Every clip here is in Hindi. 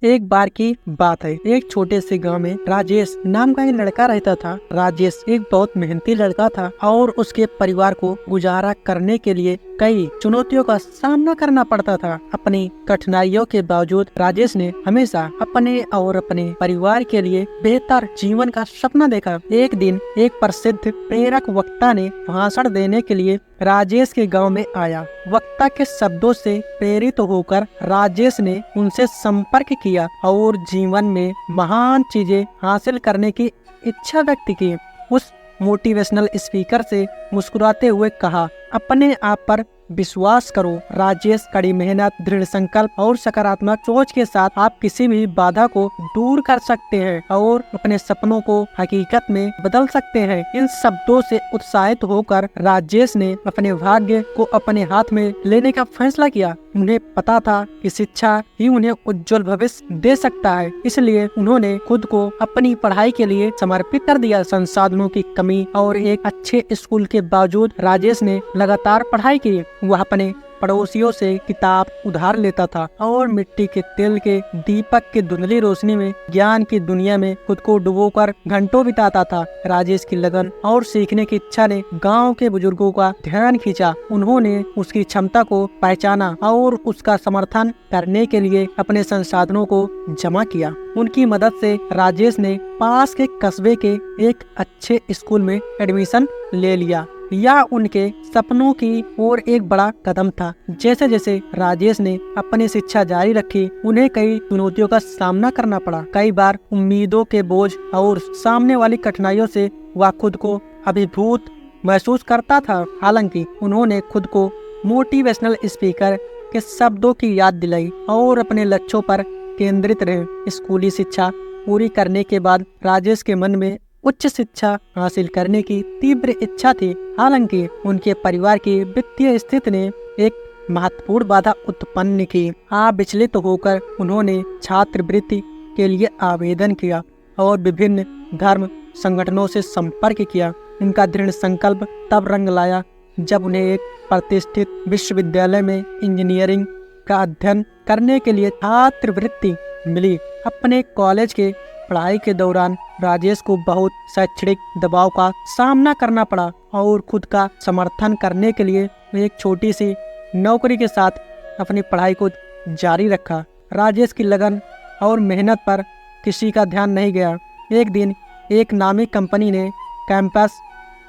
एक बार की बात है। एक छोटे से गांव में राजेश नाम का एक लड़का रहता था। राजेश एक बहुत मेहनती लड़का था और उसके परिवार को गुजारा करने के लिए कई चुनौतियों का सामना करना पड़ता था। अपनी कठिनाइयों के बावजूद राजेश ने हमेशा अपने और अपने परिवार के लिए बेहतर जीवन का सपना देखा। एक दिन एक प्रसिद्ध प्रेरक वक्ता ने भाषण देने के लिए राजेश के गांव में आया। वक्ता के शब्दों से प्रेरित होकर राजेश ने उनसे संपर्क किया और जीवन में महान चीजें हासिल करने की इच्छा व्यक्त की। उस मोटिवेशनल स्पीकर से मुस्कुराते हुए कहा, अपने आप पर विश्वास करो। राजेश कड़ी मेहनत, दृढ़ संकल्प और सकारात्मक सोच के साथ आप किसी भी बाधा को दूर कर सकते हैं और अपने सपनों को हकीकत में बदल सकते हैं। इन शब्दों से उत्साहित होकर राजेश ने अपने भाग्य को अपने हाथ में लेने का फैसला किया। उन्हें पता था कि शिक्षा ही उन्हें उज्जवल भविष्य दे सकता है, इसलिए उन्होंने खुद को अपनी पढ़ाई के लिए समर्पित कर दिया। संसाधनों की कमी और एक अच्छे स्कूल के बावजूद राजेश ने लगातार पढ़ाई की। वह अपने पड़ोसियों से किताब उधार लेता था और मिट्टी के तेल के दीपक की धुंधली रोशनी में ज्ञान की दुनिया में खुद को डुबोकर घंटों बिताता था। राजेश की लगन और सीखने की इच्छा ने गांव के बुजुर्गों का ध्यान खींचा। उन्होंने उसकी क्षमता को पहचाना और उसका समर्थन करने के लिए अपने संसाधनों को जमा किया। उनकी मदद से राजेश ने पास के कस्बे के एक अच्छे स्कूल में एडमिशन ले लिया। यह उनके सपनों की ओर एक बड़ा कदम था। जैसे जैसे राजेश ने अपनी शिक्षा जारी रखी, उन्हें कई चुनौतियों का सामना करना पड़ा। कई बार उम्मीदों के बोझ और सामने वाली कठिनाइयों से वह खुद को अभिभूत महसूस करता था। हालांकि उन्होंने खुद को मोटिवेशनल स्पीकर के शब्दों की याद दिलाई और अपने लक्ष्यों पर केंद्रित रहे। स्कूली शिक्षा पूरी करने के बाद राजेश के मन में उच्च शिक्षा हासिल करने की तीव्र इच्छा थी। हालांकि उनके परिवार की वित्तीय स्थिति ने एक महत्वपूर्ण बाधा उत्पन्न की। विचलित होकर उन्होंने छात्रवृत्ति के लिए आवेदन किया और विभिन्न धर्म संगठनों से संपर्क किया। उनका दृढ़ संकल्प तब रंग लाया जब उन्हें एक प्रतिष्ठित विश्वविद्यालय में इंजीनियरिंग का अध्ययन करने के लिए छात्रवृत्ति मिली। अपने कॉलेज के पढ़ाई के दौरान राजेश को बहुत शैक्षणिक दबाव का सामना करना पड़ा और खुद का समर्थन करने के लिए एक छोटी सी नौकरी के साथ अपनी पढ़ाई को जारी रखा। राजेश की लगन और मेहनत पर किसी का ध्यान नहीं गया। एक दिन एक नामी कंपनी ने कैंपस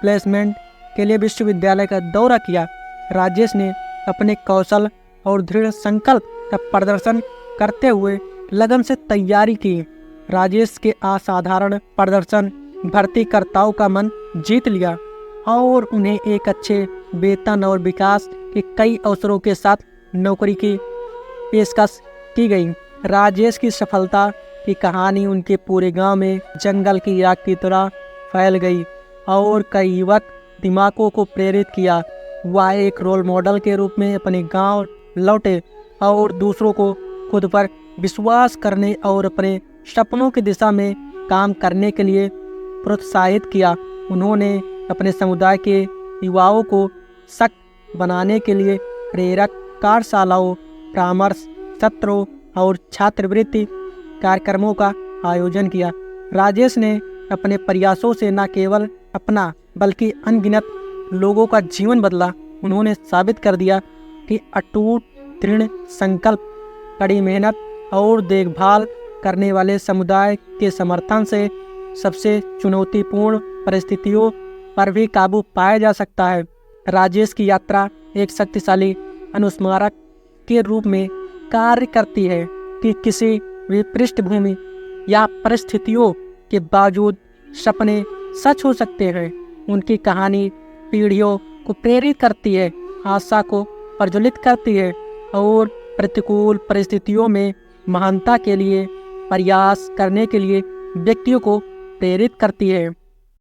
प्लेसमेंट के लिए विश्वविद्यालय का दौरा किया। राजेश ने अपने कौशल और दृढ़ संकल्प का प्रदर्शन करते हुए लगन से तैयारी की। राजेश के असाधारण प्रदर्शन भर्तीकर्ताओं का मन जीत लिया और उन्हें एक अच्छे वेतन और विकास के कई अवसरों के साथ नौकरी की पेशकश की गई। राजेश की सफलता की कहानी उनके पूरे गांव में जंगल की आग की तरह फैल गई और कई युवक दिमागों को प्रेरित किया। वह एक रोल मॉडल के रूप में अपने गांव लौटे और दूसरों को खुद पर विश्वास करने और अपने सपनों की दिशा में काम करने के लिए प्रोत्साहित किया। उन्होंने अपने समुदाय के युवाओं को सशक्त बनाने के लिए प्रेरक कार्यशालाओं, परामर्श सत्रों और छात्रवृत्ति कार्यक्रमों का आयोजन किया। राजेश ने अपने प्रयासों से न केवल अपना बल्कि अनगिनत लोगों का जीवन बदला। उन्होंने साबित कर दिया कि अटूट दृढ़ संकल्प, कड़ी मेहनत और देखभाल करने वाले समुदाय के समर्थन से सबसे चुनौतीपूर्ण परिस्थितियों पर भी काबू पाया जा सकता है। राजेश की यात्रा एक शक्तिशाली अनुस्मारक के रूप में कार्य करती है कि किसी भी पृष्ठभूमि या परिस्थितियों के बावजूद सपने सच हो सकते हैं। उनकी कहानी पीढ़ियों को प्रेरित करती है, आशा को प्रज्वलित करती है और प्रतिकूल परिस्थितियों में महानता के लिए प्रयास करने के लिए व्यक्तियों को प्रेरित करती है।